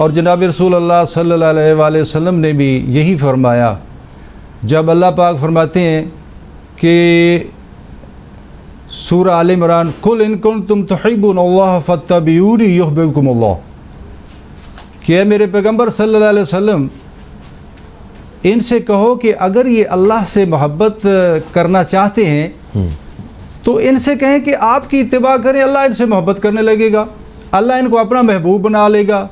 اور جناب رسول اللہ صلی اللہ علیہ وآلہ وسلم نے بھی یہی فرمایا جب اللہ پاک فرماتے ہیں کہ سورہ آل عمران قل ان کنتم تحبون اللہ فاتبعونی یحببکم اللہ، کہ اے میرے پیغمبر صلی اللہ علیہ وسلم ان سے کہو کہ اگر یہ اللہ سے محبت کرنا چاہتے ہیں تو ان سے کہیں کہ آپ کی اتباع کریں، اللہ ان سے محبت کرنے لگے گا، اللہ ان کو اپنا محبوب بنا لے گا،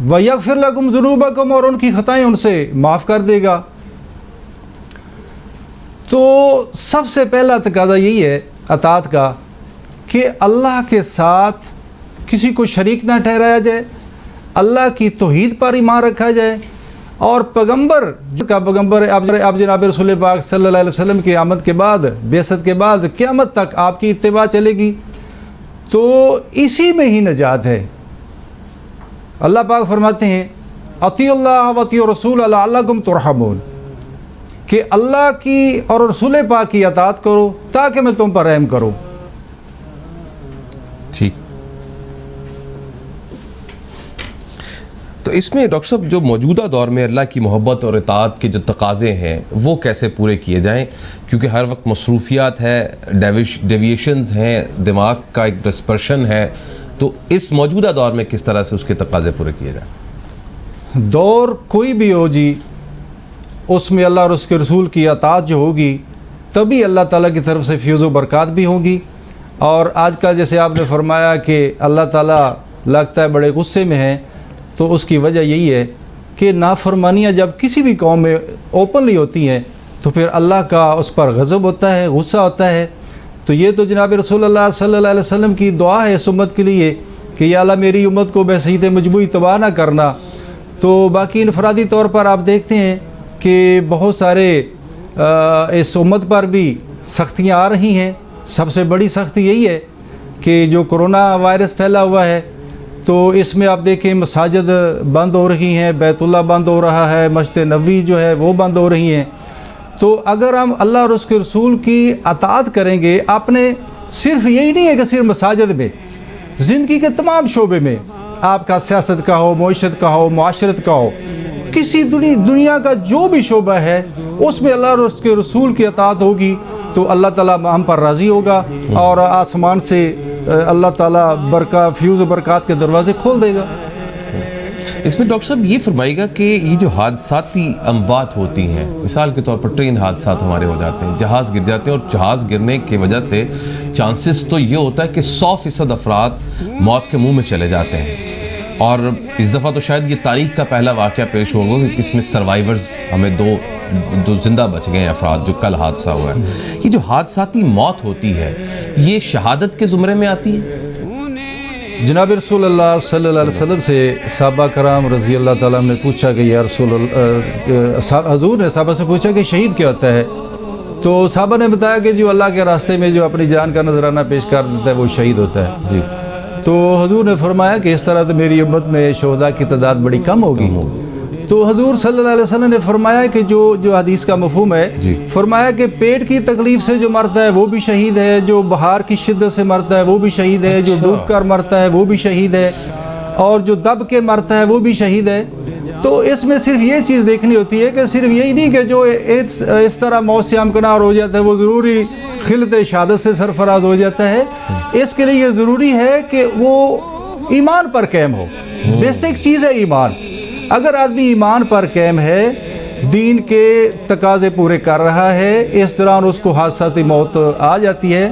وَيَغْفِرْ لَكُمْ ذُنُوبَكُمْ، اور ان کی خطائیں ان سے معاف کر دے گا۔ تو سب سے پہلا تقاضا یہی ہے اطاعت کا کہ اللہ کے ساتھ کسی کو شریک نہ ٹھہرایا جائے، اللہ کی توحید پر ایمان رکھا جائے، اور پیغمبر آپ جناب رسول پاک صلی اللہ علیہ وسلم کی آمد کے بعد، بعثت کے بعد قیامت تک آپ کی اتباع چلے گی، تو اسی میں ہی نجات ہے۔ اللہ پاک فرماتے ہیں اطیعوا اللہ واطیعوا الرسول لعلکم ترحمون، کہ اللہ کی اور رسول پاک کی اطاعت کرو تاکہ میں تم پر رحم کروں۔ ٹھیک، تو اس میں ڈاکٹر صاحب جو موجودہ دور میں اللہ کی محبت اور اطاعت کے جو تقاضے ہیں وہ کیسے پورے کیے جائیں، کیونکہ ہر وقت مصروفیات ہے، ڈیویشنز ہیں، دماغ کا ایک ڈسپرشن ہے، تو اس موجودہ دور میں کس طرح سے اس کے تقاضے پورے کیے جائیں؟ دور کوئی بھی ہو جی، اس میں اللہ اور اس کے رسول کی اطاعت جو ہوگی تبھی اللہ تعالیٰ کی طرف سے فیض و برکات بھی ہوگی۔ اور آج کا جیسے آپ نے فرمایا کہ اللہ تعالیٰ لگتا ہے بڑے غصے میں ہیں، تو اس کی وجہ یہی ہے کہ نافرمانیاں جب کسی بھی قوم میں اوپنلی ہوتی ہیں تو پھر اللہ کا اس پر غضب ہوتا ہے، غصہ ہوتا ہے۔ تو یہ تو جناب رسول اللہ صلی اللہ علیہ وسلم کی دعا ہے اس امت کے لیے کہ یا اللہ میری امت کو بحیثیت مجموعی تباہ نہ کرنا۔ تو باقی انفرادی طور پر آپ دیکھتے ہیں کہ بہت سارے اس امت پر بھی سختیاں آ رہی ہیں۔ سب سے بڑی سختی یہی ہے کہ جو کرونا وائرس پھیلا ہوا ہے، تو اس میں آپ دیکھیں مساجد بند ہو رہی ہیں، بیت اللہ بند ہو رہا ہے، مسجد نبوی جو ہے وہ بند ہو رہی ہیں۔ تو اگر ہم اللہ اور اس کے رسول کی اطاعت کریں گے، آپ نے صرف یہی نہیں ہے کہ صرف مساجد میں، زندگی کے تمام شعبے میں، آپ کا سیاست کا ہو، معیشت کا ہو، معاشرت کا ہو، کسی دنیا کا جو بھی شعبہ ہے اس میں اللہ اور اس کے رسول کی اطاعت ہوگی تو اللہ تعالیٰ ہم پر راضی ہوگا، اور آسمان سے اللہ تعالیٰ فیوز و برکات کے دروازے کھول دے گا۔ اس میں ڈاکٹر صاحب یہ فرمائے گا کہ یہ جو حادثاتی اموات ہوتی ہیں، مثال کے طور پر ٹرین حادثات ہمارے ہو جاتے ہیں، جہاز گر جاتے ہیں، اور جہاز گرنے کی وجہ سے چانسز تو یہ ہوتا ہے کہ 100% افراد موت کے منہ میں چلے جاتے ہیں، اور اس دفعہ تو شاید یہ تاریخ کا پہلا واقعہ پیش ہوگا کہ اس میں سروائیورز ہمیں دو زندہ بچ گئے ہیں افراد، جو کل حادثہ ہوا ہے۔ یہ جو حادثاتی موت ہوتی ہے یہ شہادت کے زمرے میں آتی ہے؟ جناب رسول اللہ صلی اللہ علیہ وسلم سے صحابہ کرام رضی اللہ تعالیٰ نے پوچھا کہ یا رسول اللہ، حضور نے صحابہ سے پوچھا کہ شہید کیا ہوتا ہے؟ تو صحابہ نے بتایا کہ جو اللہ کے راستے میں جو اپنی جان کا نذرانہ پیش کر دیتا ہے وہ شہید ہوتا ہے۔ جی، تو حضور نے فرمایا کہ اس طرح تو میری امت میں شہداء کی تعداد بڑی کم ہوگی۔ تو حضور صلی اللہ علیہ وسلم نے فرمایا کہ جو حدیث کا مفہوم ہے، فرمایا کہ پیٹ کی تکلیف سے جو مرتا ہے وہ بھی شہید ہے، جو بہار کی شدت سے مرتا ہے وہ بھی شہید ہے، جو ڈوب کر مرتا ہے وہ بھی شہید ہے، اور جو دب کے مرتا ہے وہ بھی شہید ہے۔ تو اس میں صرف یہ چیز دیکھنی ہوتی ہے کہ صرف یہی نہیں کہ جو اس طرح موت سے ہمکنار ہو جاتا ہے وہ ضروری خلت شہادت سے سرفراز ہو جاتا ہے۔ اس کے لیے یہ ضروری ہے کہ وہ ایمان پر قائم ہو، بیسک چیز ہے ایمان۔ اگر آدمی ایمان پر قائم ہے، دین کے تقاضے پورے کر رہا ہے، اس دوران اس کو حادثاتی موت آ جاتی ہے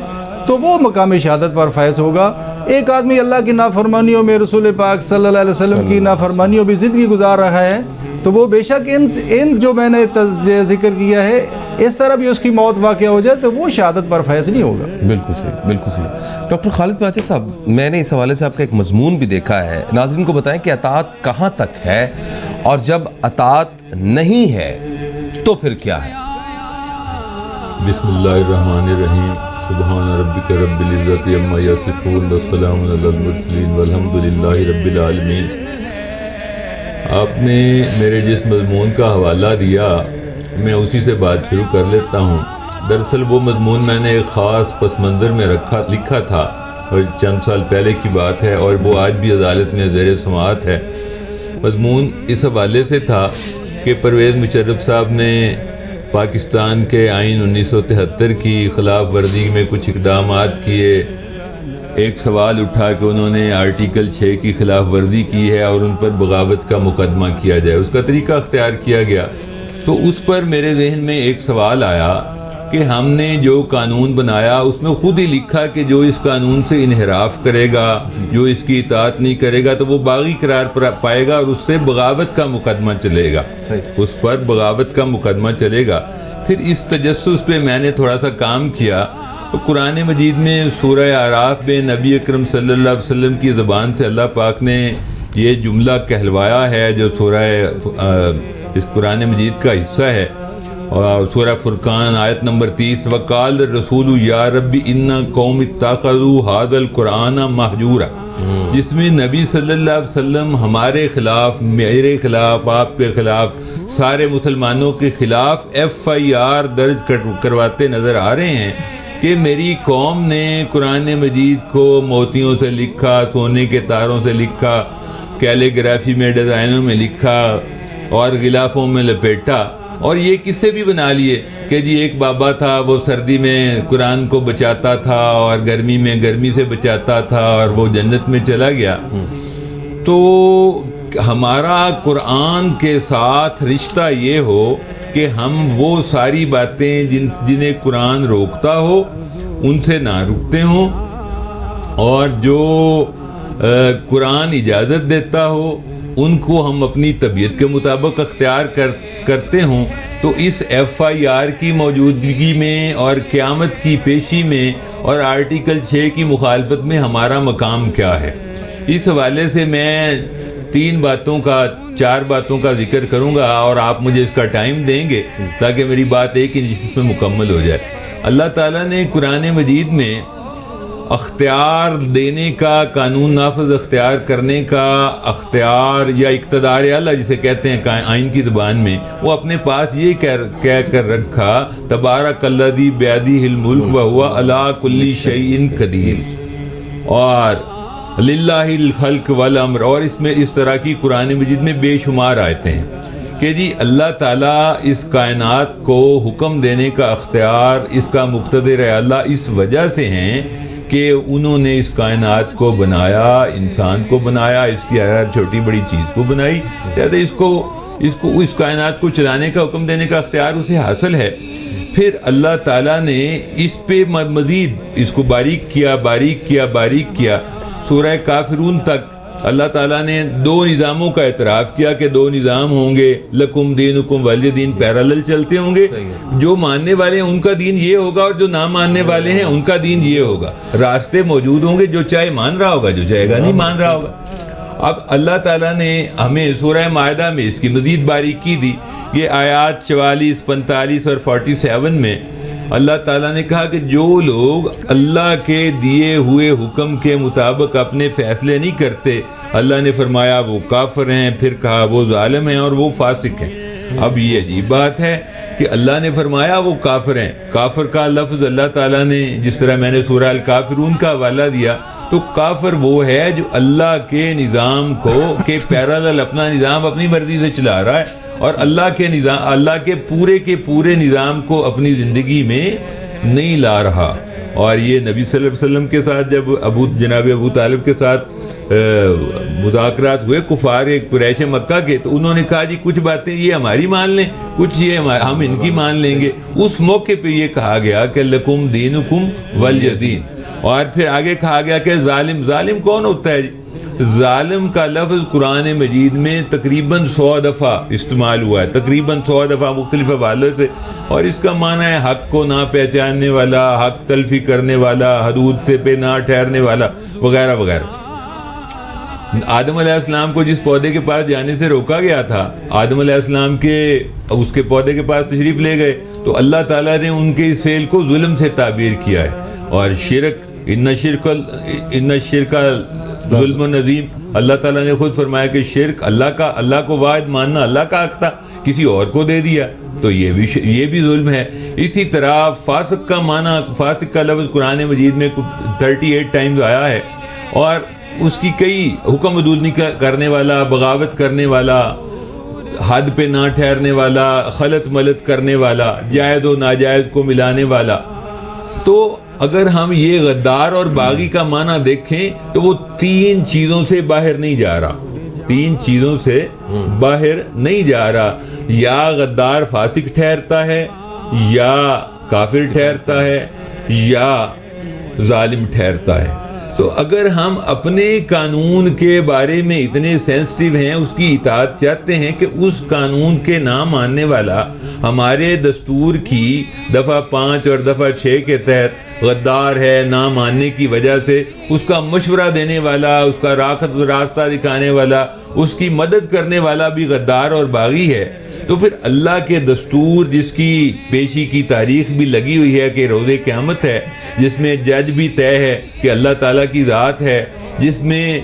تو وہ مقام شہادت پر فائز ہوگا۔ ایک آدمی اللہ کی نافرمانیوں میں، رسول پاک صلی اللہ علیہ وسلم کی نافرمانیوں میں زندگی گزار رہا ہے تو وہ بے شک ان جو میں نے ذکر کیا ہے اس طرح بھی اس کی موت واقع ہو جائے تو وہ شہادت پر فائز نہیں ہوگا۔ بالکل صحیح، بالکل صحیح۔ ڈاکٹر خالد پراچے صاحب، میں نے اس حوالے سے آپ کا ایک مضمون بھی دیکھا ہے، ناظرین کو بتائیں کہ اطاعت کہاں تک ہے اور جب اطاعت نہیں ہے تو پھر کیا ہے؟ بسم اللہ الرحمن الرحیم، سبحان ربک رب العزت عما یصفون والسلام علی المرسلین والحمد للہ رب العالمین۔ آپ نے میرے جس مضمون کا حوالہ دیا میں اسی سے بات شروع کر لیتا ہوں۔ دراصل وہ مضمون میں نے ایک خاص پس منظر میں لکھا تھا اور چند سال پہلے کی بات ہے، اور وہ آج بھی عدالت میں زیر سماعت ہے۔ مضمون اس حوالے سے تھا کہ پرویز مشرف صاحب نے پاکستان کے آئین 1973 کی خلاف ورزی میں کچھ اقدامات کیے. ایک سوال اٹھا کہ انہوں نے آرٹیکل 6 کی خلاف ورزی کی ہے اور ان پر بغاوت کا مقدمہ کیا جائے. اس کا طریقہ اختیار کیا گیا. تو اس پر میرے ذہن میں ایک سوال آیا کہ ہم نے جو قانون بنایا اس میں خود ہی لکھا کہ جو اس قانون سے انحراف کرے گا, جو اس کی اطاعت نہیں کرے گا تو وہ باغی قرار پائے گا اور اس سے بغاوت کا مقدمہ چلے گا, اس پر بغاوت کا مقدمہ چلے گا. پھر اس تجسس پہ میں نے تھوڑا سا کام کیا. تو قرآن مجید میں سورہ اعراف میں نبی اکرم صلی اللہ علیہ وسلم کی زبان سے اللہ پاک نے یہ جملہ کہلوایا ہے جو سورہ اس قرآن مجید کا حصہ ہے, اور سورہ فرقان آیت نمبر 30 وقال الرسول یا رب ان قوم اتخذوا هذا القرآن مہجورا, جس میں نبی صلی اللہ علیہ وسلم ہمارے خلاف, میرے خلاف, آپ کے خلاف, سارے مسلمانوں کے خلاف FIR درج کرواتے نظر آ رہے ہیں کہ میری قوم نے قرآن مجید کو موتیوں سے لکھا, سونے کے تاروں سے لکھا, کیلیگرافی میں ڈیزائنوں میں لکھا اور غلافوں میں لپیٹا, اور یہ کس سے بھی بنا لیے کہ جی ایک بابا تھا وہ سردی میں قرآن کو بچاتا تھا اور گرمی میں گرمی سے بچاتا تھا اور وہ جنت میں چلا گیا. تو ہمارا قرآن کے ساتھ رشتہ یہ ہو کہ ہم وہ ساری باتیں جنہیں قرآن روکتا ہو ان سے نہ رکتے ہوں, اور جو قرآن اجازت دیتا ہو ان کو ہم اپنی طبیعت کے مطابق اختیار کرتے ہوں. تو اس FIR کی موجودگی میں اور قیامت کی پیشی میں اور آرٹیکل 6 کی مخالفت میں ہمارا مقام کیا ہے؟ اس حوالے سے میں 4 باتوں کا ذکر کروں گا اور آپ مجھے اس کا ٹائم دیں گے تاکہ میری بات ایک ہی نشست میں مکمل ہو جائے. اللہ تعالیٰ نے قرآن مجید میں اختیار دینے کا, قانون نافذ اختیار کرنے کا اختیار یا اقتدار اعلیٰ جسے کہتے ہیں آئین کی زبان میں, وہ اپنے پاس یہ کہہ کر رکھا تبارک الذی بیدہ الملک وہو علی کل شیء قدیر اور للہ الخلق والامر, اور اس میں اس طرح کی قرآن مجید میں بے شمار آیتیں ہیں کہ جی اللہ تعالیٰ اس کائنات کو حکم دینے کا اختیار, اس کا مقتدر اعلیٰ اس وجہ سے ہیں کہ انہوں نے اس کائنات کو بنایا, انسان کو بنایا, اس کی ہر چھوٹی بڑی چیز کو بنائی, لہٰذا اس کائنات کو چلانے کا حکم دینے کا اختیار اسے حاصل ہے. پھر اللہ تعالیٰ نے اس پہ مزید اس کو باریک کیا. سورہ کافرون تک اللہ تعالیٰ نے 2 نظاموں کا اعتراف کیا کہ 2 نظام ہوں گے, لکم دینکم ولی دین, پیرالل چلتے ہوں گے. جو ماننے والے ہیں ان کا دین یہ ہوگا اور جو نہ ماننے والے ہیں ان کا دین یہ ہوگا. راستے موجود ہوں گے, جو چاہے مان رہا ہوگا, جو چاہے گا نہیں مان رہا ہوگا. اب اللہ تعالیٰ نے ہمیں سورہ مائدہ میں اس کی مزید باریکی دی. یہ آیات 44, 45 اور 47 میں اللہ تعالیٰ نے کہا کہ جو لوگ اللہ کے دیے ہوئے حکم کے مطابق اپنے فیصلے نہیں کرتے, اللہ نے فرمایا وہ کافر ہیں, پھر کہا وہ ظالم ہیں اور وہ فاسق ہیں. اب یہ عجیب بات ہے کہ اللہ نے فرمایا وہ کافر ہیں. کافر کا لفظ اللہ تعالیٰ نے جس طرح میں نے سورہ الکافرون کا حوالہ دیا, تو کافر وہ ہے جو اللہ کے نظام کو کے پیرالل اپنا نظام اپنی مرضی سے چلا رہا ہے اور اللہ کے پورے نظام کو اپنی زندگی میں نہیں لا رہا. اور یہ نبی صلی اللہ علیہ وسلم کے ساتھ جب جناب ابو طالب کے ساتھ مذاکرات ہوئے کفار قریش مکہ کے, تو انہوں نے کہا جی کچھ باتیں یہ ہماری مان لیں, کچھ یہ ہم ان کی مان لیں گے. اس موقع پہ یہ کہا گیا کہ لکم دینکم ولی دین, اور پھر آگے کہا گیا کہ ظالم کون ہوتا ہے؟ ظالم کا لفظ قرآن مجید میں تقریباً 100 دفعہ استعمال ہوا ہے, تقریباً 100 دفعہ مختلف حوالوں سے, اور اس کا معنی ہے حق کو نہ پہچاننے والا, حق تلفی کرنے والا, حدود سے پہ نہ ٹھہرنے والا, وغیرہ وغیرہ. آدم علیہ السلام کو جس پودے کے پاس جانے سے روکا گیا تھا, آدم علیہ السلام اس کے پودے کے پاس تشریف لے گئے تو اللہ تعالیٰ نے ان کے اس فعل کو ظلم سے تعبیر کیا ہے. اور ان شرک ظلم نظیم, اللہ تعالیٰ نے خود فرمایا کہ شرک اللہ کو واحد ماننا اللہ کا حق تھا, کسی اور کو دے دیا, تو یہ بھی ظلم ہے. اسی طرح فاسق کا معنی, فاسق کا لفظ قرآن مجید میں 38 ٹائمز آیا ہے, اور اس کی کئی حکم عدول نہیں کرنے والا، بغاوت کرنے والا، حد پہ نہ ٹھہرنے والا، خلط ملط کرنے والا، جائز و ناجائز کو ملانے والا. تو اگر ہم یہ غدار اور باغی کا معنی دیکھیں تو وہ 3 چیزوں سے باہر نہیں جا رہا، 3 چیزوں سے باہر نہیں جا رہا. یا غدار فاسق ٹھہرتا ہے، یا کافر ٹھہرتا ہے، یا ظالم ٹھہرتا ہے. تو اگر ہم اپنے قانون کے بارے میں اتنے سینسٹیو ہیں، اس کی اطاعت چاہتے ہیں کہ اس قانون کے نہ ماننے والا ہمارے دستور کی دفعہ 5 اور دفعہ 6 کے تحت غدار ہے، نہ ماننے کی وجہ سے اس کا مشورہ دینے والا، اس کا راستہ دکھانے والا، اس کی مدد کرنے والا بھی غدار اور باغی ہے، تو پھر اللہ کے دستور جس کی پیشی کی تاریخ بھی لگی ہوئی ہے کہ روز قیامت ہے، جس میں جج بھی طے ہے کہ اللہ تعالیٰ کی ذات ہے، جس میں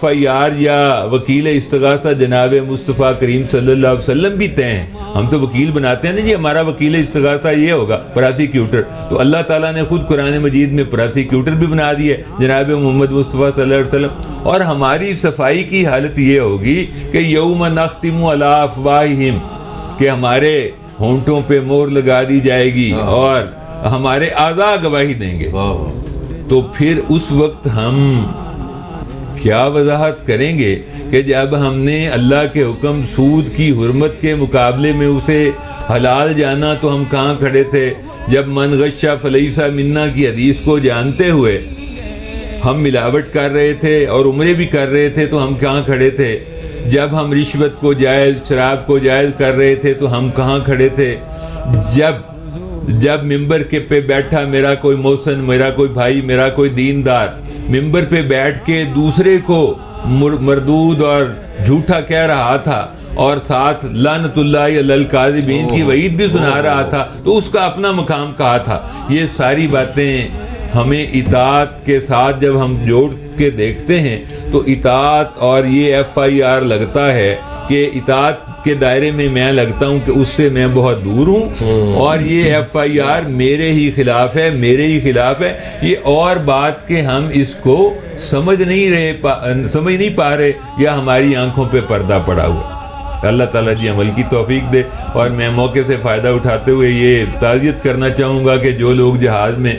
FIR یا وکیل استغاثہ جناب مصطفیٰ کریم صلی اللہ علیہ وسلم بھی طے ہیں. ہم تو وکیل بناتے ہیں نا جی، ہمارا وکیل استغاثہ یہ ہوگا پراسیکیوٹر، تو اللہ تعالیٰ نے خود قرآن مجید میں پراسیکیوٹر بھی بنا دیا ہے جناب محمد مصطفیٰ صلی اللہ علیہ وسلم. اور ہماری صفائی کی حالت یہ ہوگی کہ یوم نختم علی افواہہم، کہ ہمارے ہونٹوں پہ مہر لگا دی جائے گی اور ہمارے اعضاء گواہی دیں گے. تو پھر اس وقت ہم کیا وضاحت کریں گے کہ جب ہم نے اللہ کے حکم سود کی حرمت کے مقابلے میں اسے حلال جانا تو ہم کہاں کھڑے تھے؟ جب من غشہ فلیس منا کی حدیث کو جانتے ہوئے ہم ملاوٹ کر رہے تھے اور عمرے بھی کر رہے تھے تو ہم کہاں کھڑے تھے؟ جب ہم رشوت کو جائز، شراب کو جائز کر رہے تھے تو ہم کہاں کھڑے تھے؟ جب ممبر کے پہ بیٹھا میرا کوئی محسن، میرا کوئی بھائی، میرا کوئی دیندار ممبر پہ بیٹھ کے دوسرے کو مردود اور جھوٹا کہہ رہا تھا اور ساتھ لعنت اللہ علی الکاذبین کی وعید بھی سنا رہا تھا، تو اس کا اپنا مقام کہا تھا. یہ ساری باتیں ہمیں اطاعت کے ساتھ جب ہم جوڑ کے دیکھتے ہیں تو اطاعت اور یہ FIR لگتا ہے کہ اطاعت کے دائرے میں میں لگتا ہوں کہ اس سے میں بہت دور ہوں، اور یہ FIR میرے ہی خلاف ہے، میرے ہی خلاف ہے. یہ اور بات کہ ہم اس کو سمجھ نہیں پا رہے یا ہماری آنکھوں پہ پردہ پڑا ہوا. اللہ تعالیٰ جی عمل کی توفیق دے. اور میں موقع سے فائدہ اٹھاتے ہوئے یہ تعزیت کرنا چاہوں گا کہ جو لوگ جہاز میں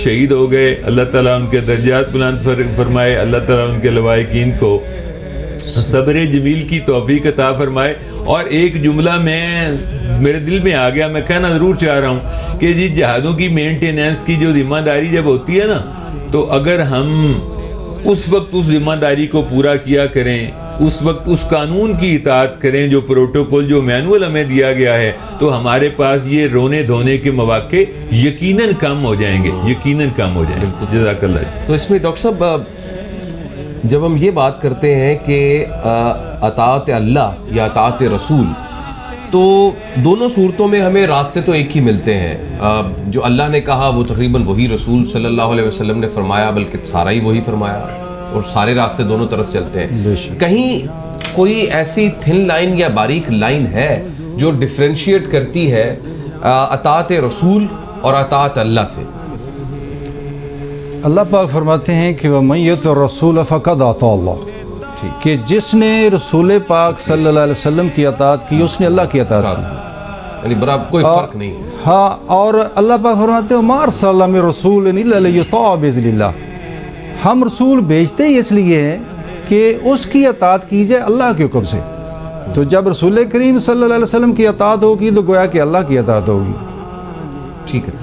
شہید ہو گئے، اللہ تعالیٰ ان کے درجات بلند فرمائے، اللہ تعالیٰ ان کے لواحقین کو صبر جمیل کی توفیق عطا فرمائے. اور ایک جملہ میرے دل میں آ گیا، میں کہنا ضرور چاہ رہا ہوں کہ جی جہازوں کی مینٹیننس کی جو ذمہ داری جب ہوتی ہے نا، تو اگر ہم اس وقت اس ذمہ داری کو پورا کیا کریں، اس وقت اس قانون کی اطاعت کریں جو پروٹوکول، جو مینول ہمیں دیا گیا ہے، تو ہمارے پاس یہ رونے دھونے کے مواقع یقیناً کم ہو جائیں گے، یقیناً کم ہو جائیں گے. جزاک اللہ. تو اس میں ڈاکٹر صاحب جب ہم یہ بات کرتے ہیں کہ اطاعت اللہ یا اطاعت رسول، تو دونوں صورتوں میں ہمیں راستے تو ایک ہی ملتے ہیں. جو اللہ نے کہا وہ تقریباً وہی رسول صلی اللہ علیہ وسلم نے فرمایا، بلکہ سارا ہی وہی فرمایا، اور سارے راستے دونوں طرف چلتے ہیں. کہیں کوئی ایسی تھن لائن یا باریک لائن ہے جو ڈفرینشیٹ کرتی ہے اطاعت رسول اور اطاعت اللہ سے؟ اللہ پاک فرماتے ہیں کہ وَمَن يُطِعِ الرَّسُولَ فَقَدْ أَطَاعَ اللَّهَ، کہ جس نے رسول پاک صلی اللہ علیہ وسلم کی اطاعت کی اس نے اللہ کی اطاعت کی. یعنی برابر کوئی فرق نہیں ہے. ہاں، اور اللہ پاک فرماتے ہیں وَمَا أَرْسَلْنَا مِن رَّسُولٍ إِلَّا لِيُطَاعَ بِإِذْنِ اللَّهِ، ہم رسول بھیجتے ہی اس لیے ہیں کہ اس کی اطاعت کی جائے اللہ کے حکم سے. تو جب رسول کریم صلی اللہ علیہ وسلم کی اطاعت ہوگی تو گویا کہ اللہ کی اطاعت ہوگی. ٹھیک ہے.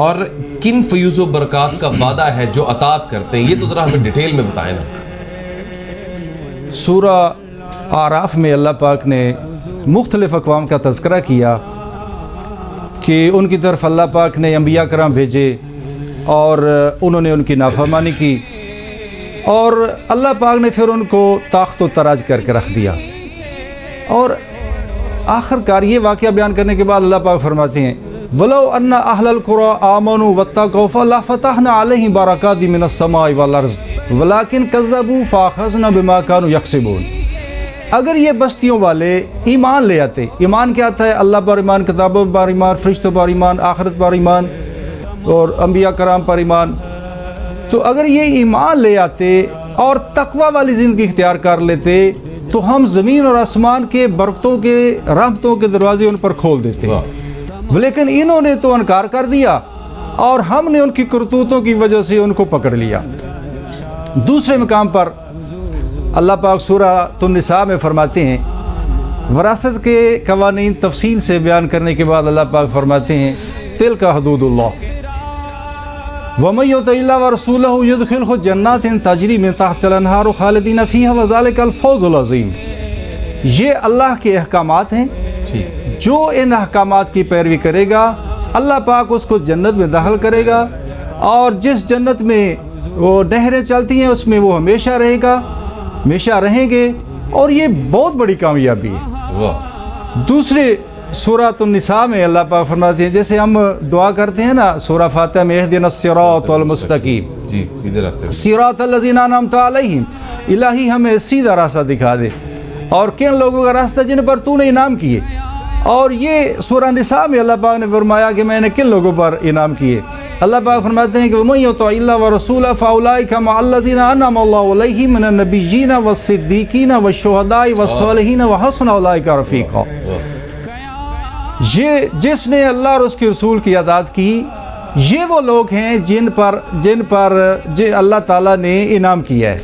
اور کن فیوز و برکات کا وعدہ ہے جو اطاعت کرتے ہیں، یہ تو ذرا ہمیں ڈیٹیل میں بتائیں نا. سورہ اعراف میں اللہ پاک نے مختلف اقوام کا تذکرہ کیا کہ ان کی طرف اللہ پاک نے انبیاء کرام بھیجے اور انہوں نے ان کی نافرمانی کی، اور اللہ پاک نے پھر ان کو تاخت و تراج کر کے رکھ دیا. اور آخر کار یہ واقعہ بیان کرنے کے بعد اللہ پاک فرماتے ہیں وَلَوْ أَنَّ أَهْلَ الْقُرَىٰ آمَنُوا وَاتَّقَوْا فَلَفَتَحْنَا عَلَيْهِمْ بَرَكَاتٍ مِّنَ السَّمَاءِ وَالْأَرْضِ وَلَٰكِنْ كَذَّبُوا فَأَخَذْنَا بِمَا كَانُوا يَكْسِبُونَ. اگر یہ بستیوں والے ایمان لے آتے، ایمان کیا آتا ہے؟ اللہ پر ایمان، کتابوں پر ایمان، فرشتوں پر ایمان، آخرت پر ایمان اور انبیاء کرام پر ایمان. تو اگر یہ ایمان لے آتے اور تقوی والی زندگی اختیار کر لیتے تو ہم زمین اور آسمان کے برکتوں کے رحمتوں کے دروازے ان پر کھول دیتے، لیکن انہوں نے تو انکار کر دیا اور ہم نے ان کی کرتوتوں کی وجہ سے ان کو پکڑ لیا۔ دوسرے مقام پر اللہ پاک سورہ النساء میں فرماتے ہیں، وراثت کے قوانین تفصیل سے بیان کرنے کے بعد اللہ پاک فرماتے ہیں تلک حدود اللہ وَمَن يُطِعِ اللَّهَ وَرَسُولَهُ يُدْخِلْهُ جَنَّاتٍ تَجْرِي مِن تَحْتِهَا الْأَنْهَارُ خَالِدِينَ فِيهَا وَذَلِكَ الْفَوْزُ الْعَظِيمُ۔ یہ اللہ کے احکامات ہیں، جو ان احکامات کی پیروی کرے گا اللہ پاک اس کو جنت میں داخل کرے گا، اور جس جنت میں وہ نہریں چلتی ہیں اس میں وہ ہمیشہ رہے گا، ہمیشہ رہیں گے، اور یہ بہت بڑی کامیابی ہے۔ دوسرے سورہ النساء میں اللہ پاک فرماتے ہیں، جیسے ہم دعا کرتے ہیں نا سورہ فاتحہ میں اہدنا الصراط المستقیم، جی سیدھے راستے، صراط الذین انعمت علیہم، الہی ہمیں سیدھا راستہ دکھا دے، اور کن لوگوں کا راستہ جن پر تو نے انعام کیے۔ اور یہ سورہ نساء میں اللہ پاک نے فرمایا کہ میں نے کن لوگوں پر انعام کیے۔ اللہ پاک فرماتے ہیں کہ وَمَن يُطِعِ اللَّهَ وَرَسُولَهُ فَأُولَٰئِكَ مَعَ الَّذِينَ أَنْعَمَ اللَّهُ عَلَيْهِم مِّنَ النَّبِيِّينَ وَالصِّدِّيقِينَ وَالشُّهَدَاءِ وَالصَّالِحِينَ وَحَسُنَ أُولَٰئِكَ رَفِيقًا۔ یہ جس نے اللہ اور اس کے رسول کی اطاعت کی، یہ وہ لوگ ہیں جن پر اللہ تعالیٰ نے انعام کیا ہے۔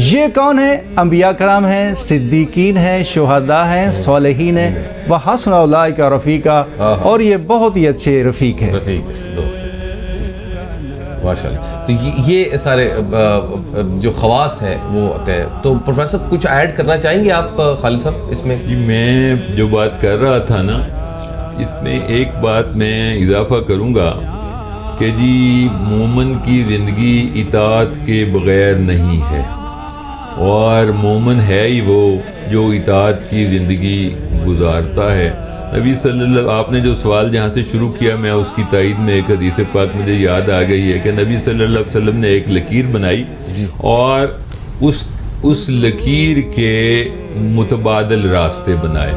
یہ کون ہیں؟ انبیاء کرام ہیں، صدیقین ہیں، شہداء ہیں، صالحین ہیں، وحسن اولئک رفیقا، اور یہ بہت ہی اچھے رفیق ہیں۔ ماشاء اللہ۔ تو یہ سارے جو خواص ہیں وہ ہے، تو پروفیسر کچھ ایڈ کرنا چاہیں گے آپ خالد صاحب اس میں؟ جی میں جو بات کر رہا تھا نا، اس میں ایک بات میں اضافہ کروں گا کہ جی مومن کی زندگی اطاعت کے بغیر نہیں ہے، اور مومن ہے ہی وہ جو اطاعت کی زندگی گزارتا ہے۔ نبی صلی اللہ، آپ نے جو سوال جہاں سے شروع کیا، میں اس کی تائید میں ایک حدیث پاک مجھے یاد آ گئی ہے کہ نبی صلی اللہ علیہ وسلم نے ایک لکیر بنائی اور اس لکیر کے متبادل راستے بنائے۔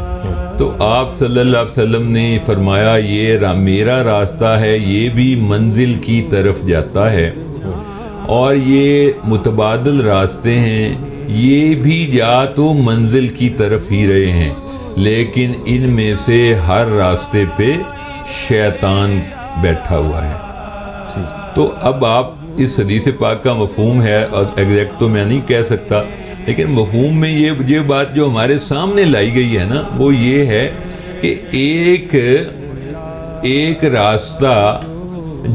تو آپ صلی اللہ علیہ وسلم نے فرمایا یہ میرا راستہ ہے، یہ بھی منزل کی طرف جاتا ہے، اور یہ متبادل راستے ہیں، یہ بھی جا تو منزل کی طرف ہی رہے ہیں، لیکن ان میں سے ہر راستے پہ شیطان بیٹھا ہوا ہے۔ تو اب آپ اس حدیث پاک کا مفہوم ہے، اور ایگزیکٹ تو میں نہیں کہہ سکتا، لیکن مفہوم میں یہ بات جو ہمارے سامنے لائی گئی ہے نا، وہ یہ ہے کہ ایک راستہ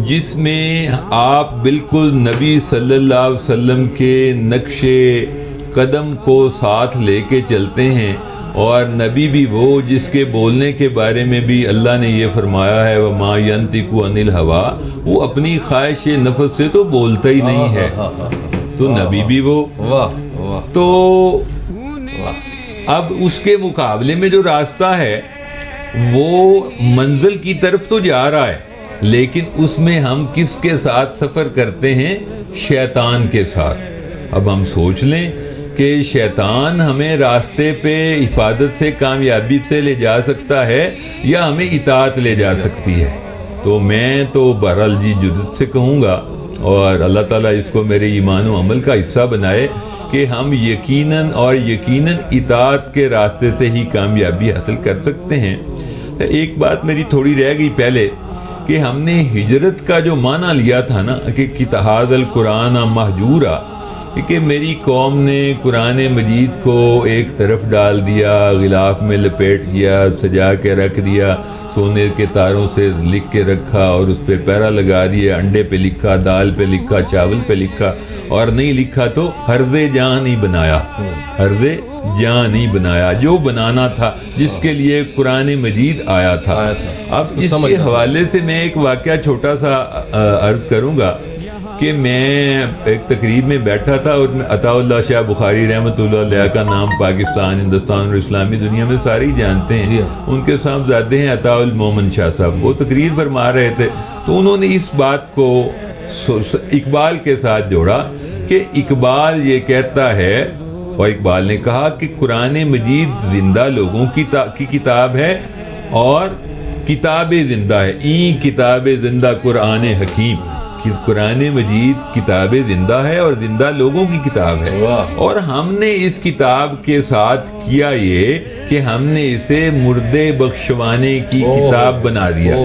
جس میں آپ بالکل نبی صلی اللہ علیہ وسلم کے نقش قدم کو ساتھ لے کے چلتے ہیں، اور نبی بھی وہ جس کے بولنے کے بارے میں بھی اللہ نے یہ فرمایا ہے وَمَا يَنْطِقُ عَنِ الْهَوَىٰ، وہ اپنی خواہش نفس سے تو بولتا ہی نہیں ہے، تو نبی بھی وہ۔ تو اب اس کے مقابلے میں جو راستہ ہے وہ منزل کی طرف تو جا رہا ہے، لیکن اس میں ہم کس کے ساتھ سفر کرتے ہیں؟ شیطان کے ساتھ۔ اب ہم سوچ لیں کہ شیطان ہمیں راستے پہ حفاظت سے، کامیابی سے لے جا سکتا ہے یا ہمیں اطاعت لے جا سکتی ہے۔ تو میں تو بہرحال جی جدت سے کہوں گا، اور اللہ تعالیٰ اس کو میرے ایمان و عمل کا حصہ بنائے کہ ہم یقیناً اطاعت کے راستے سے ہی کامیابی حاصل کر سکتے ہیں۔ ایک بات میری تھوڑی رہ گئی پہلے، کہ ہم نے ہجرت کا جو معنی لیا تھا نا کہ اتخاذ القرآن مہجورا، کہ میری قوم نے قرآن مجید کو ایک طرف ڈال دیا، غلاف میں لپیٹ دیا، سجا کے رکھ دیا، سونے کے تاروں سے لکھ کے رکھا، اور اس پہ پیرا لگا دیا، انڈے پہ لکھا، دال پہ لکھا، چاول پہ لکھا، اور نہیں لکھا تو حرز جان نہیں بنایا، حرز جان نہیں بنایا، جو بنانا تھا، جس کے لیے قرآن مجید آیا تھا۔ اب اس کے حوالے سے میں ایک واقعہ چھوٹا سا عرض کروں گا کہ میں ایک تقریب میں بیٹھا تھا، اور عطا اللہ شاہ بخاری رحمۃ اللہ علیہ کا نام پاکستان، ہندوستان اور اسلامی دنیا میں سارے ہی جانتے ہیں۔ ان کے صاحبزادے ہیں عطا المومن شاہ صاحب، وہ تقریر فرما رہے تھے، تو انہوں نے اس بات کو اقبال کے ساتھ جوڑا کہ اقبال یہ کہتا ہے، اور اقبال نے کہا کہ قرآن مجید زندہ لوگوں کی کتاب ہے، اور کتاب زندہ ہے، این کتاب زندہ قرآن حکیم، قرآن مجید کتاب زندہ ہے اور زندہ لوگوں کی کتاب ہے، اور ہم نے اس کتاب کے ساتھ کیا یہ کہ ہم نے اسے مردے بخشوانے کی کتاب بنا دیا۔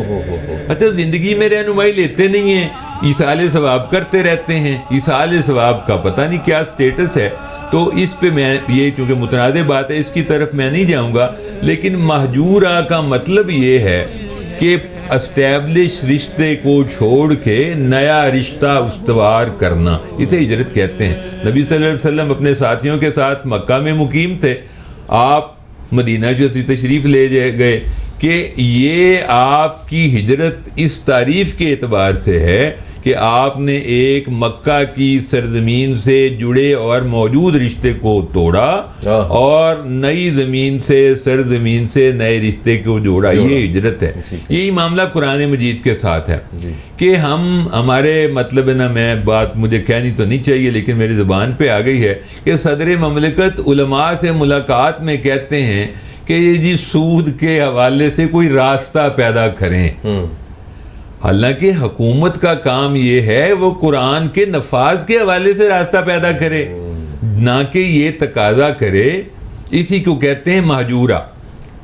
اچھا، زندگی میں رہنمائی لیتے نہیں ہیں، ایصال ثواب کرتے رہتے ہیں، ایصال ثواب کا پتہ نہیں کیا سٹیٹس ہے۔ تو اس پہ میں یہ چونکہ متنازع بات ہے اس کی طرف میں نہیں جاؤں گا، لیکن مہجورہ کا مطلب یہ ہے کہ اسٹیبلش رشتے کو چھوڑ کے نیا رشتہ استوار کرنا، اسے ہجرت کہتے ہیں۔ نبی صلی اللہ علیہ وسلم اپنے ساتھیوں کے ساتھ مکہ میں مقیم تھے، آپ مدینہ جو تشریف لے گئے کہ یہ آپ کی ہجرت اس تعریف کے اعتبار سے ہے کہ آپ نے ایک مکہ کی سرزمین سے جڑے اور موجود رشتے کو توڑا اور نئی زمین سے سرزمین سے نئے رشتے کو جوڑا، یہ ہجرت ہے۔ یہی معاملہ قرآن مجید کے ساتھ ہے کہ ہمارے مطلب ہے نا، میں بات مجھے کہنی تو نہیں چاہیے لیکن میری زبان پہ آ گئی ہے کہ صدر مملکت علماء سے ملاقات میں کہتے ہیں کہ یہ جی سود کے حوالے سے کوئی راستہ پیدا کریں، حالانکہ حکومت کا کام یہ ہے وہ قرآن کے نفاذ کے حوالے سے راستہ پیدا کرے، نہ کہ یہ تقاضا کرے۔ اسی کو کہتے ہیں مہجورہ،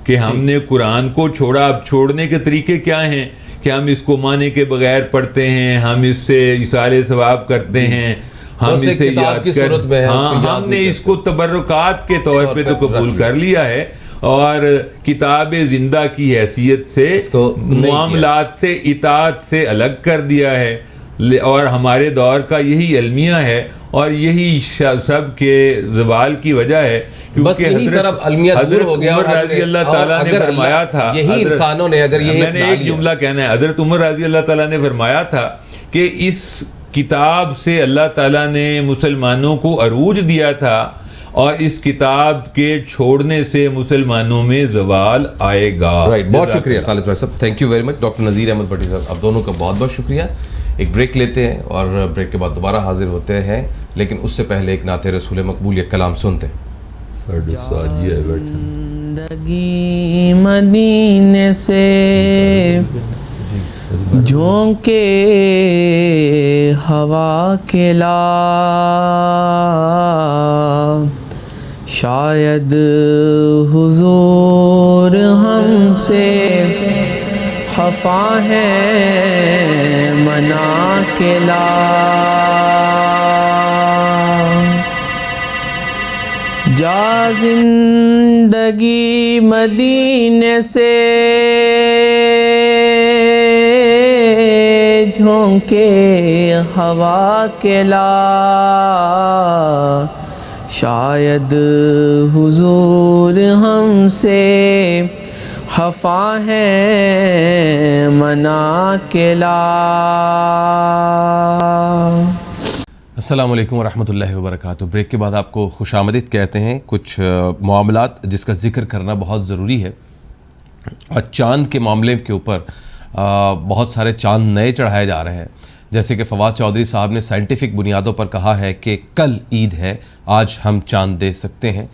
کہ ہم نے قرآن کو چھوڑا۔ اب چھوڑنے کے طریقے کیا ہیں کہ ہم اس کو معنی کے بغیر پڑھتے ہیں، ہم اس سے ایصال ثواب کرتے ہیں، ہم اسے یاد کرتے ہیں، ہم نے اس کو تبرکات کے طور پہ تو قبول کر لیا ہے اور کتاب زندہ کی حیثیت سے معاملات سے اطاعت سے الگ کر دیا ہے، اور ہمارے دور کا یہی المیہ ہے اور یہی سب کے زوال کی وجہ ہے، کیونکہ حضرت عمر رضی اللہ تعالیٰ نے فرمایا تھا، میں نے ایک جملہ کہنا ہے، حضرت عمر رضی اللہ تعالیٰ نے فرمایا تھا کہ اس کتاب سے اللہ تعالیٰ نے مسلمانوں کو عروج دیا تھا اور اس کتاب کے چھوڑنے سے مسلمانوں میں زوال آئے گا۔ بہت شکریہ خالد بھائی sahab, thank you very much. Doctor Nazir Ahmed Bhatti sahab, آپ دونوں کا بہت بہت شکریہ۔ ایک بریک لیتے ہیں اور بریک کے بعد دوبارہ حاضر ہوتے ہیں، لیکن اس سے پہلے ایک نعت رسول مقبول ایک کلام سنتے ہیں۔ زندگی مدینے سے جھونکے ہوا کے لا، شاید حضور ہم سے خفا ہے منا کے لا، جا زندگی مدینے سے جھونکے ہوا کے لا، شاید حضور ہم سے خفا ہے منا کے لا۔ السلام علیکم ورحمۃ اللہ وبرکاتہ۔ بریک کے بعد آپ کو خوش آمدید کہتے ہیں۔ کچھ معاملات جس کا ذکر کرنا بہت ضروری ہے۔ چاند کے معاملے کے اوپر بہت سارے چاند نئے چڑھائے جا رہے ہیں، جیسے کہ فواد چودھری صاحب نے سائنٹیفک بنیادوں پر کہا ہے کہ کل عید ہے، آج ہم چاند دیکھ سکتے ہیں،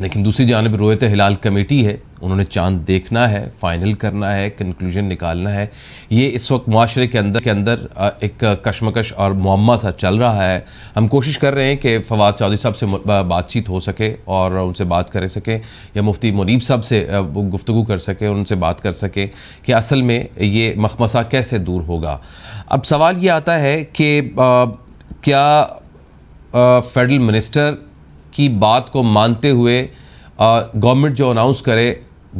لیکن دوسری جانب رویت ہلال کمیٹی ہے، انہوں نے چاند دیکھنا ہے، فائنل کرنا ہے، کنکلوژن نکالنا ہے۔ یہ اس وقت معاشرے کے اندر ایک کشمکش اور معمہ سا چل رہا ہے۔ ہم کوشش کر رہے ہیں کہ فواد چودھری صاحب سے بات چیت ہو سکے اور ان سے بات کر سکیں، یا مفتی منیب صاحب سے گفتگو کر سکیں، ان سے بات کر سکیں کہ اصل میں یہ مخمصہ کیسے دور ہوگا۔ اب سوال یہ آتا ہے کہ کیا فیڈرل منسٹر کی بات کو مانتے ہوئے گورنمنٹ جو اناؤنس کرے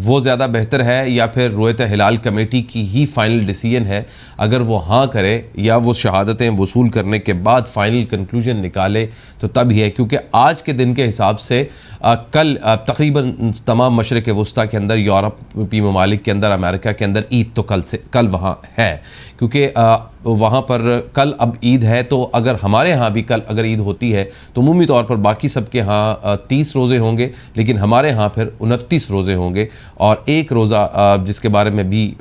وہ زیادہ بہتر ہے، یا پھر رویت ہلال کمیٹی کی ہی فائنل ڈیسیجن ہے؟ اگر وہ ہاں کرے یا وہ شہادتیں وصول کرنے کے بعد فائنل کنکلوژن نکالے تو تب ہی ہے، کیونکہ آج کے دن کے حساب سے کل تقریباً تمام مشرق وسطیٰ کے اندر، یورپی ممالک کے اندر، امریکہ کے اندر عید تو کل وہاں ہے، کیونکہ وہاں پر کل اب عید ہے۔ تو اگر ہمارے ہاں بھی کل اگر عید ہوتی ہے تو عمومی طور پر باقی سب کے ہاں 30 روزے ہوں گے، لیکن ہمارے ہاں پھر 29 روزے ہوں گے، اور ایک روزہ جس کے بارے میں بھی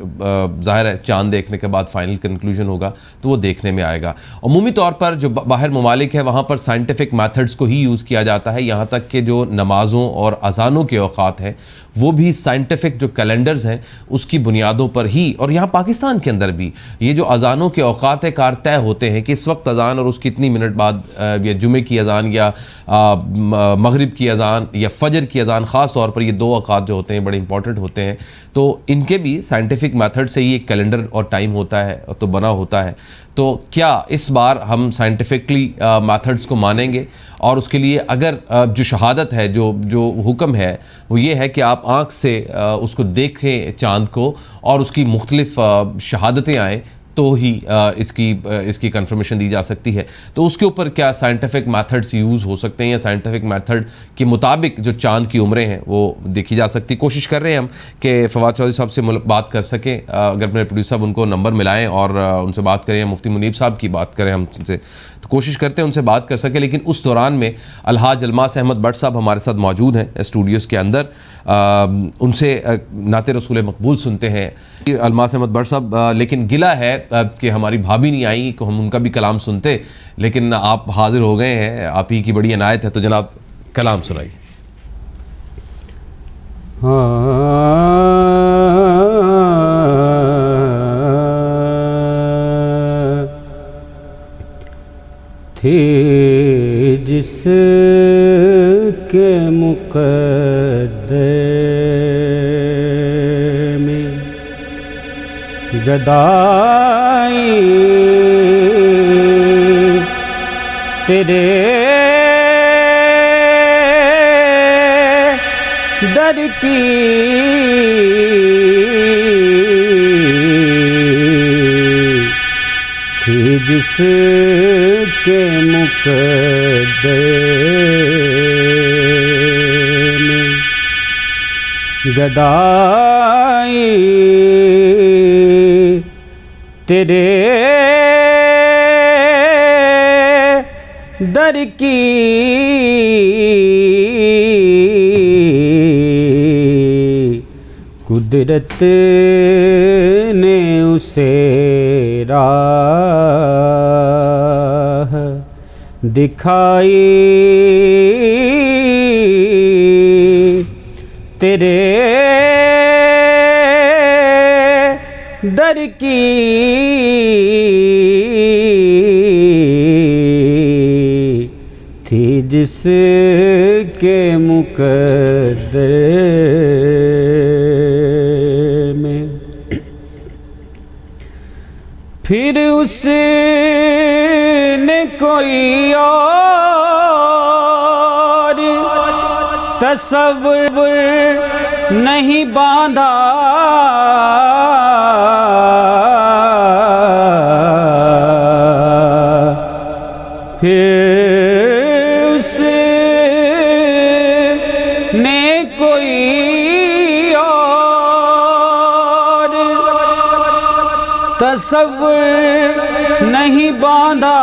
ظاہر ہے چاند دیکھنے کے بعد فائنل کنکلوژن ہوگا تو وہ دیکھنے میں آئے گا۔ عمومی طور پر جو باہر ممالک ہے وہاں پر سائنٹیفک میتھڈز کو ہی یوز کیا جاتا ہے، یہاں تک کہ جو نمازوں اور اذانوں کے اوقات ہیں وہ بھی سائنٹیفک جو کیلنڈرز ہیں اس کی بنیادوں پر ہی، اور یہاں پاکستان کے اندر بھی یہ جو اذانوں کے اوقات کار طے ہوتے ہیں کہ اس وقت اذان اور اس کی اتنی منٹ بعد یا جمعے کی اذان یا مغرب کی اذان یا فجر کی اذان، خاص طور پر یہ 2 اوقات جو ہوتے ہیں بڑے امپورٹنٹ ہوتے ہیں، تو ان کے بھی سائنٹیفک میتھڈ سے ہی ایک کیلنڈر اور ٹائم ہوتا ہے تو بنا ہوتا ہے. تو کیا اس بار ہم سائنٹیفکلی میتھڈز کو مانیں گے؟ اور اس کے لیے اگر جو شہادت ہے، جو حکم ہے وہ یہ ہے کہ آپ آنکھ سے اس کو دیکھیں چاند کو اور اس کی مختلف شہادتیں آئیں تو ہی اس کی کنفرمیشن دی جا سکتی ہے. تو اس کے اوپر کیا سائنٹیفک میتھڈز یوز ہو سکتے ہیں یا سائنٹیفک میتھڈ کے مطابق جو چاند کی عمریں ہیں وہ دیکھی جا سکتی؟ کوشش کر رہے ہیں ہم کہ فواد چودھری صاحب سے بات کر سکیں. اگر میرے پروڈیوسر صاحب ان کو نمبر ملائیں اور ان سے بات کریں، مفتی منیب صاحب کی بات کریں ہم سے، تو کوشش کرتے ہیں ان سے بات کر سکیں. لیکن اس دوران میں الحاج الماس احمد بٹ صاحب ہمارے ساتھ موجود ہیں اسٹوڈیوز کے اندر. ان سے نعت رسول مقبول سنتے ہیں. الماس احمد بٹ صاحب، لیکن گلہ ہے کہ ہماری بھابھی نہیں آئی کہ ہم ان کا بھی کلام سنتے، لیکن آپ حاضر ہو گئے ہیں، آپ ہی کی بڑی عنایت ہے، تو جناب کلام سنائیے. تھی جس کے مقدر میں گدائی تیرے در کی تھی جس کے مقدر میں گدائی تیرے در کی قدرت نے اسے راہ دکھائی تیرے در کی تھی جس کے مقدر میں پھر اس نے کوئی اور تصور نہیں باندھا پھر اس نے کوئی اور تصور نہیں باندھا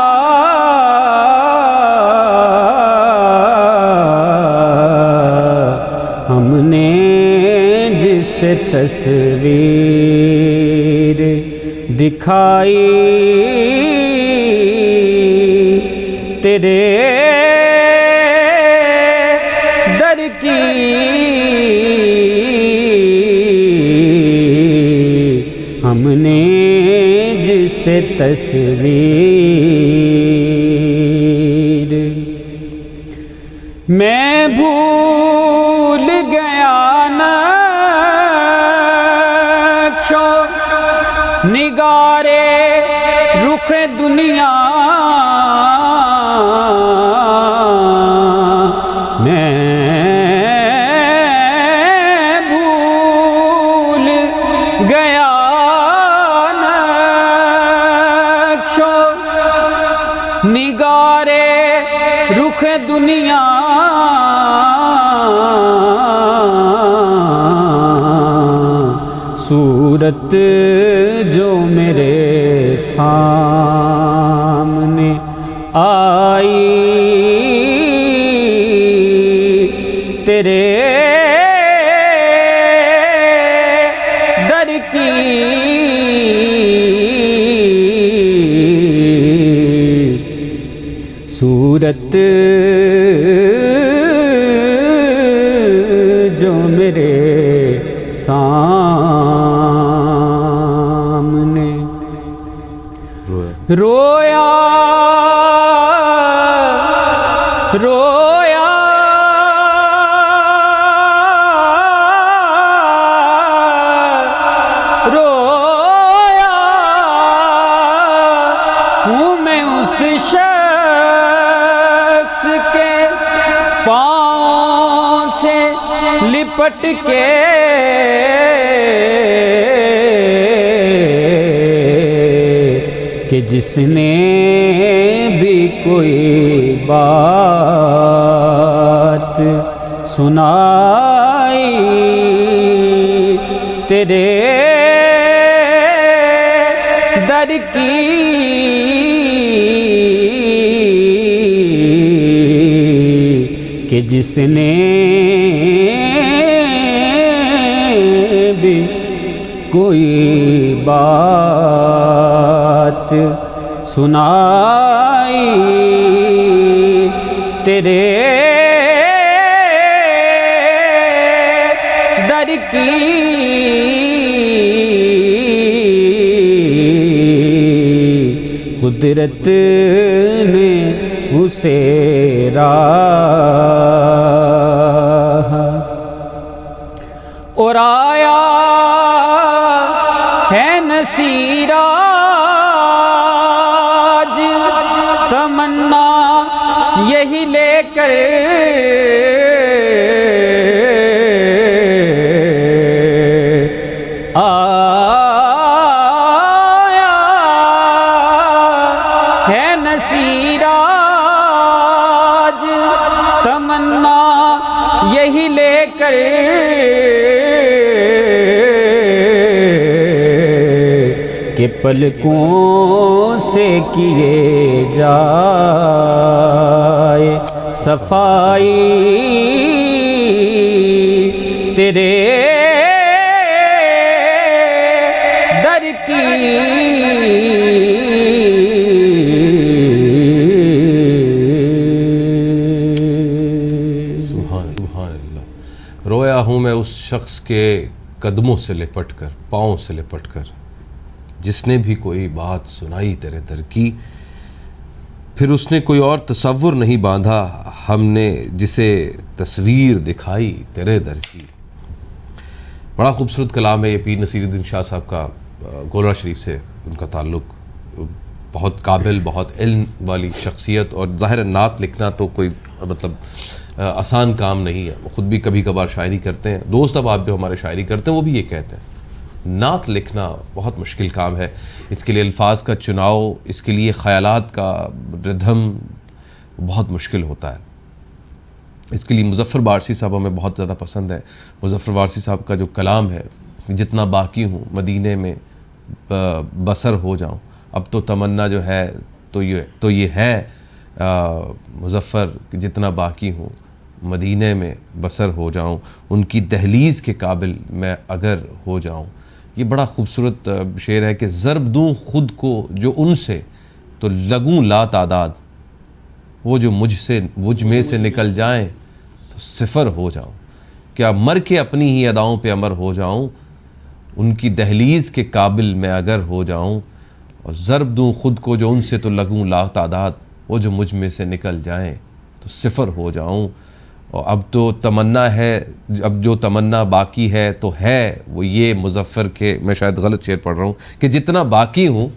ہم نے جس تصویر دکھائی تیرے در کی ہم نے جس تصویر میں بھول گیا نقشو نگارے رخ دنیا نگارے رخ دنیا صورت جو میرے سامنے آئی تیرے در کی صورت جو میرے سامنے رویا رویا رویا ہوں میں اس شخص کے پاؤں سے لپٹ کے کہ جس نے بھی کوئی بات سنائی تیرے در کی کہ جس نے بھی کوئی بات سنائی تیرے در کی قدرت نے اسے راہ اور آیا ہے نصیراج تمنا یہی لے کر آیا ہے نصیراج تمنا یہی لے کر کہ پلکوں سے کیے جائے صفائی تیرے در کی سبحان اللہ. رویا ہوں میں اس شخص کے قدموں سے لپٹ کر، پاؤں سے لپٹ کر، جس نے بھی کوئی بات سنائی تیرے در کی. پھر اس نے کوئی اور تصور نہیں باندھا، ہم نے جسے تصویر دکھائی تیرے در کی. بڑا خوبصورت کلام ہے یہ پیر نصیر الدین شاہ صاحب کا. گولڑا شریف سے ان کا تعلق، بہت قابل، بہت علم والی شخصیت. اور ظاہر نعت لکھنا تو کوئی مطلب آسان کام نہیں ہے. وہ خود بھی کبھی کبھار شاعری کرتے ہیں. دوست اب آپ جو ہمارے شاعری کرتے ہیں وہ بھی یہ کہتے ہیں نعت لکھنا بہت مشکل کام ہے. اس کے لیے الفاظ کا چناؤ، اس کے لیے خیالات کا ردھم بہت مشکل ہوتا ہے. اس کے لیے مظفر وارثی صاحب ہمیں بہت زیادہ پسند ہے. مظفر وارثی صاحب کا جو کلام ہے، جتنا باقی ہوں مدینے میں بسر ہو جاؤں. اب تو تمنا جو ہے تو یہ ہے مظفر کہ جتنا باقی ہوں مدینے میں بسر ہو جاؤں، ان کی دہلیز کے قابل میں اگر ہو جاؤں. یہ بڑا خوبصورت شعر ہے کہ ضرب دوں خود کو جو ان سے تو لگوں لا تعداد، وہ جو مجھ میں سے نکل جائیں تو صفر ہو جاؤں. کیا مر کے اپنی ہی اداؤں پہ امر ہو جاؤں، ان کی دہلیز کے قابل میں اگر ہو جاؤں. اور ضرب دوں خود کو جو ان سے تو لگوں لا تعداد، وہ جو مجھ میں سے نکل جائیں تو صفر ہو جاؤں. اور اب تو تمنا ہے، اب جو تمنا باقی ہے تو ہے وہ یہ مظفر کے، میں شاید غلط شعر پڑھ رہا ہوں، کہ جتنا باقی ہوں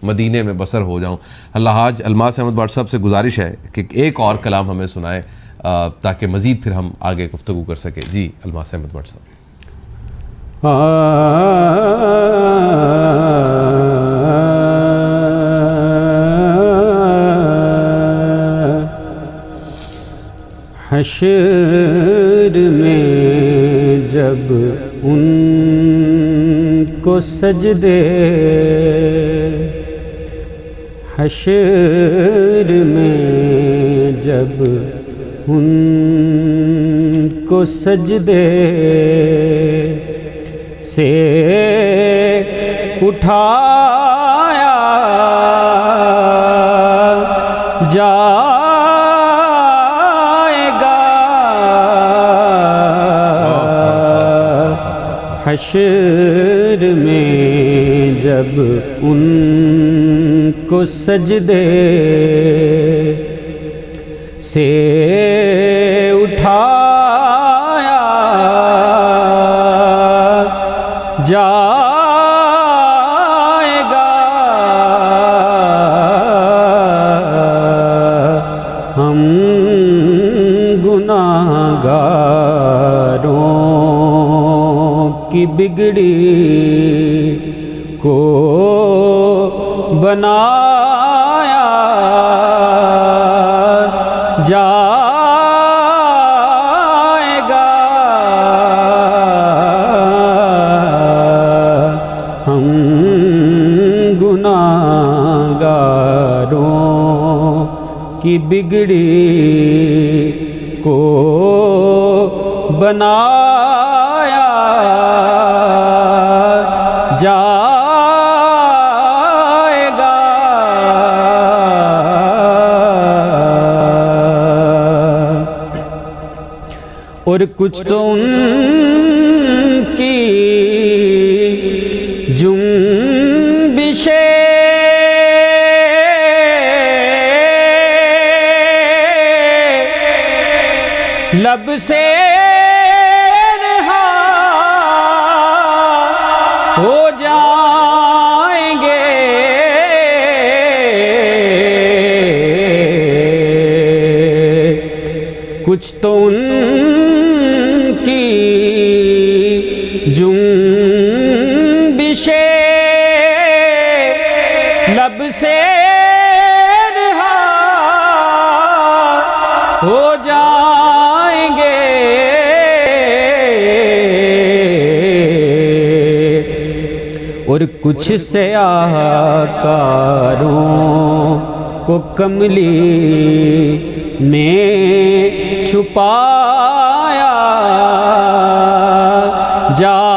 مدینے میں بسر ہو جاؤں. اللہ حاج الماس احمد بٹ صاحب سے گزارش ہے کہ ایک اور کلام ہمیں سنائے تاکہ مزید پھر ہم آگے گفتگو کر سکیں. جی الماس احمد بٹ صاحب. حشر میں جب ان کو سجدے، حشر میں جب ان کو سجدے سے اٹھایا جائے گا، حشر میں جب ان کو سجدے سے اٹھایا جائے گا، ہم گناہگاروں کی بگڑی کو بنایا جائے گا، ہم گناہگاروں کی بگڑی کو بنایا جائے گا۔ اور کچھ تو ان کی جنبشیں لب سے رہا ہو جائیں گے، کچھ تو ان کی جنبشیں لب سے رہا ہو جائیں گے، اور کچھ سیاہکاروں کو کملی میں چھپایا جائے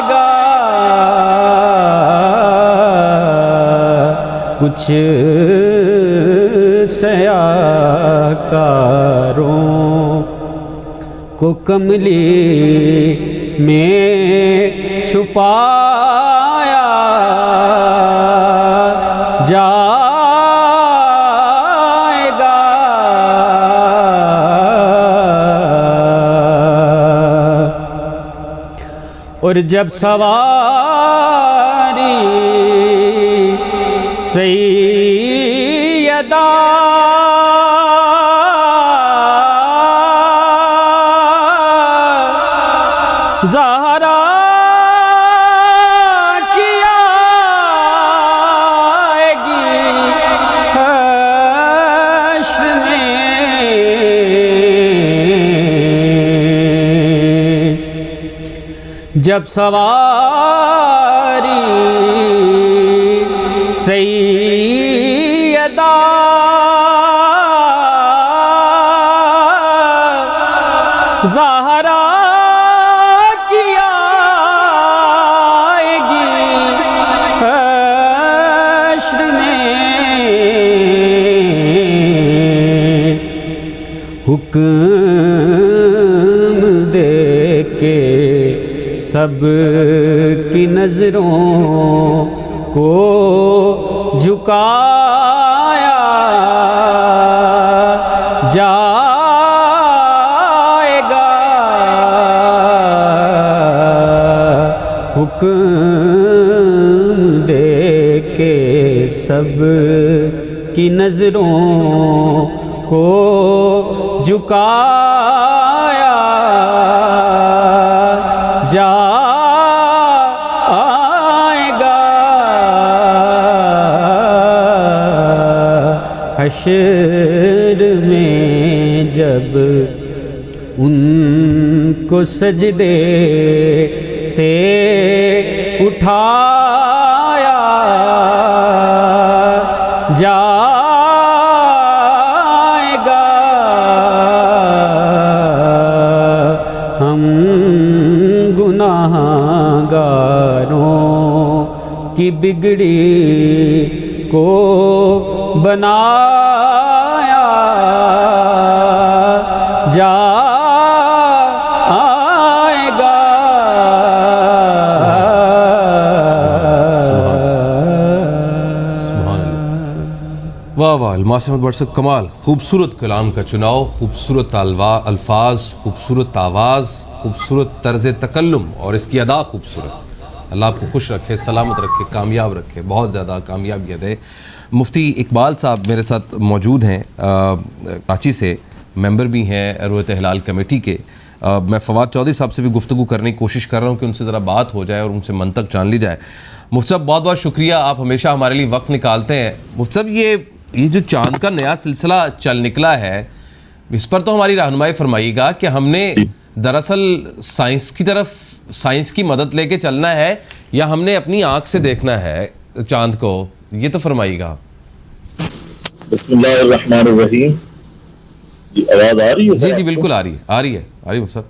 گا، کچھ سیاہکاروں کو کملی میں چھپایا جائے گا، اور جب سواری سیدہ زہرا کی آئے گی حشر میں، جب سواری سیدہ زہرا کی آئے گی حشر میں، حکم دے کے سب کی نظروں کو جھکایا جائے گا، حکم دے کے سب کی نظروں کو جھکایا جائے گا، حشر میں جب ان کو سجدے سے اٹھایا جائے گا، ہم گناہگاروں کی بگڑی کو بنایا جائے گا۔ الماس احمد بٹ صاحب کمال، خوبصورت کلام کا چناؤ، خوبصورت الفاظ، خوبصورت آواز، خوبصورت طرز تکلم اور اس کی ادا خوبصورت. اللہ آپ کو خوش رکھے، سلامت رکھے، کامیاب رکھے، بہت زیادہ کامیابیاں دے. مفتی اقبال صاحب میرے ساتھ موجود ہیں، کراچی سے، ممبر بھی ہیں رویت ہلال کمیٹی کے. میں فواد چودھری صاحب سے بھی گفتگو کرنے کی کوشش کر رہا ہوں کہ ان سے ذرا بات ہو جائے اور ان سے منطق جان لی جائے. مفتی صاحب بہت بہت شکریہ، آپ ہمیشہ ہمارے لیے وقت نکالتے ہیں. مفتی صاحب یہ جو چاند کا نیا سلسلہ چل نکلا ہے، اس پر تو ہماری رہنمائی فرمائیے گا کہ ہم نے دراصل سائنس کی طرف، سائنس کی مدد لے کے چلنا ہے یا ہم نے اپنی آنکھ سے دیکھنا ہے چاند کو، یہ تو فرمائیے گا. بسم اللہ الرحمن الرحیم. جی آواز آ رہی ہے؟ جی جی بالکل آ رہی ہے مفتی صاحب.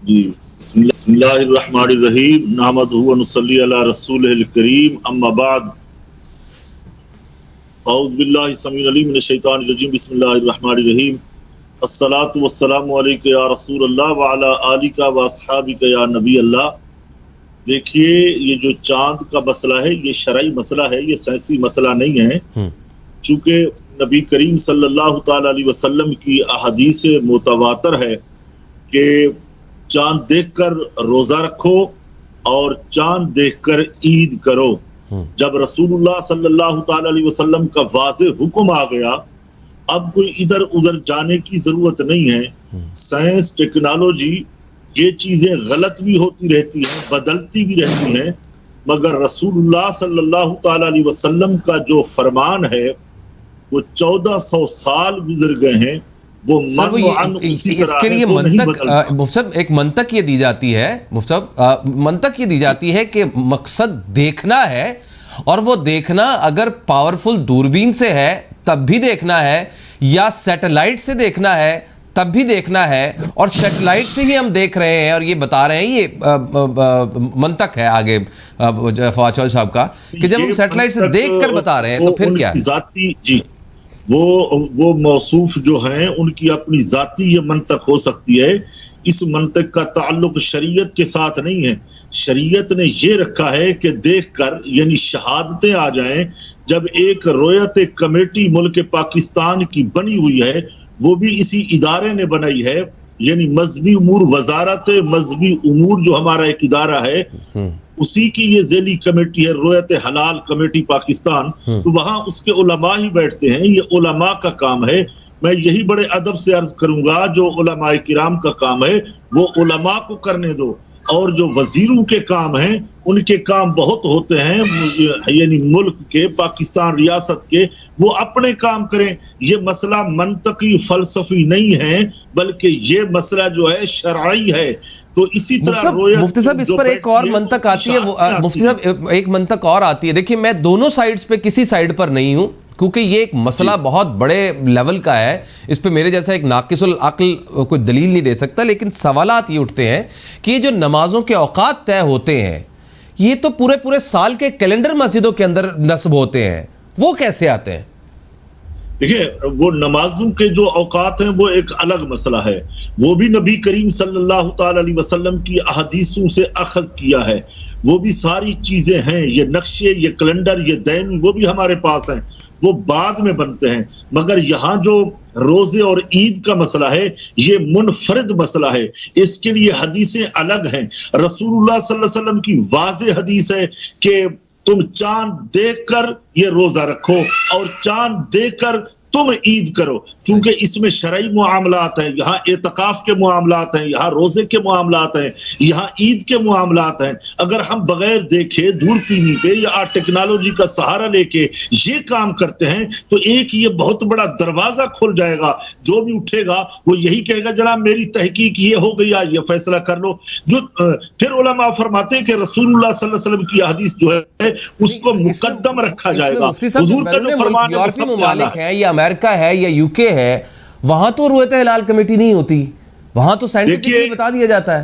جی بسم اللہ الرحمن الرحیم. نحمدہ و نصلی علی رسولہ الکریم، اما بعد. اعوذ باللہ السمیع العلیم من الشیطان الرجیم. بسم اللہ الرحمن الرحیم. الصلاۃ والسلام علیک یا رسول اللہ وعلی آلک و اصحابک یا نبی اللہ. دیکھیے یہ جو چاند کا مسئلہ ہے یہ شرعی مسئلہ ہے، یہ سائنسی مسئلہ نہیں ہے. چونکہ نبی کریم صلی اللہ تعالی علیہ وسلم کی احادیث متواتر ہے کہ چاند دیکھ کر روزہ رکھو اور چاند دیکھ کر عید کرو. جب رسول اللہ صلی اللہ تعالی علیہ وسلم کا واضح حکم آ گیا، اب کوئی ادھر ادھر جانے کی ضرورت نہیں ہے. سائنس، ٹیکنالوجی، یہ چیزیں غلط بھی ہوتی رہتی ہیں، بدلتی بھی رہتی ہیں، مگر رسول اللہ صلی اللہ تعالی علیہ وسلم کا جو فرمان ہے وہ 1400 سال گزر گئے ہیں، وہ اس کے لیے منطق مفتی صاحب ایک منطق یہ دی جاتی ہے، مفتی صاحب منطق یہ دی جاتی ہے کہ مقصد دیکھنا ہے، اور وہ دیکھنا اگر پاورفل دوربین سے ہے تب بھی دیکھنا ہے یا سیٹلائٹ سے دیکھنا ہے تب بھی دیکھنا ہے، اور سیٹلائٹ سے ہی ہم دیکھ رہے ہیں اور یہ بتا رہے ہیں. یہ منطق ہے آگے فواد چودھری صاحب کا کہ جب ہم سیٹلائٹ سے دیکھ کر بتا رہے ہیں تو پھر کیا ہے؟ ذاتی جی وہ موصوف جو ہیں ان کی اپنی ذاتی یہ منطق ہو سکتی ہے. اس منطق کا تعلق شریعت کے ساتھ نہیں ہے. شریعت نے یہ رکھا ہے کہ دیکھ کر یعنی شہادتیں آ جائیں. جب ایک رویت کمیٹی ملک پاکستان کی بنی ہوئی ہے، وہ بھی اسی ادارے نے بنائی ہے، یعنی مذہبی امور وزارت مذہبی امور جو ہمارا ایک ادارہ ہے، اسی کی یہ ذیلی کمیٹی ہے، رویت حلال کمیٹی پاکستان. تو وہاں اس کے علماء ہی بیٹھتے ہیں، یہ علماء کا کام ہے. میں یہی بڑے ادب سے عرض کروں گا، جو علماء کرام کا کام ہے وہ علماء کو کرنے دو، اور جو وزیروں کے کام ہیں ان کے کام بہت ہوتے ہیں، یعنی ملک کے، پاکستان ریاست کے، وہ اپنے کام کریں. یہ مسئلہ منطقی فلسفی نہیں ہے بلکہ یہ مسئلہ جو ہے شرعی ہے. تو اسی طرح مفتی صاحب اس پر ایک اور منطق آتی ہے، مفتی صاحب ایک منطق اور آتی ہے. دیکھیے میں دونوں سائیڈز پہ کسی سائیڈ پر نہیں ہوں، کیونکہ یہ ایک مسئلہ بہت بڑے لیول کا ہے. اس پہ میرے جیسا ایک ناقص العقل کوئی دلیل نہیں دے سکتا، لیکن سوالات یہ اٹھتے ہیں کہ یہ جو نمازوں کے اوقات طے ہوتے ہیں یہ تو پورے سال کے کیلنڈر مسجدوں کے اندر نصب ہوتے ہیں، وہ کیسے آتے ہیں؟ دیکھیں وہ نمازوں کے جو اوقات ہیں وہ ایک الگ مسئلہ ہے، وہ بھی نبی کریم صلی اللہ تعالی علیہ وسلم کی احادیثوں سے اخذ کیا ہے. وہ بھی ساری چیزیں ہیں، یہ نقشے، یہ کیلنڈر، یہ دین، وہ بھی ہمارے پاس ہیں، وہ بعد میں بنتے ہیں. مگر یہاں جو روزے اور عید کا مسئلہ ہے یہ منفرد مسئلہ ہے، اس کے لیے حدیثیں الگ ہیں. رسول اللہ صلی اللہ علیہ وسلم کی واضح حدیث ہے کہ تم چاند دیکھ کر یہ روزہ رکھو اور چاند دیکھ کر تم عید کرو. چونکہ اس میں شرعی معاملات ہیں، یہاں اعتکاف کے معاملات ہیں، یہاں روزے کے معاملات ہیں، یہاں عید کے معاملات ہیں. اگر ہم بغیر دیکھے دور بینی پہ یا ٹیکنالوجی کا سہارا لے کے یہ کام کرتے ہیں تو ایک یہ بہت بڑا دروازہ کھل جائے گا. جو بھی اٹھے گا وہ یہی کہے گا جناب میری تحقیق یہ ہو گئی، یہ فیصلہ کر لو. جو پھر علماء فرماتے ہیں کہ رسول اللہ صلی اللہ علیہ وسلم کی حدیث جو ہے اس کو مقدم رکھا جائے گا. حضور کا جو فرمان ہے وہ سب سے اعلیٰ ہے. یا امریکہ ہے یا یو کے ہے، وہاں تو رویت ہلال کمیٹی نہیں ہوتی، وہاں تو سائنٹیفکلی بتا دیا جاتا ہے.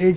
1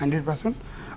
100%,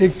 1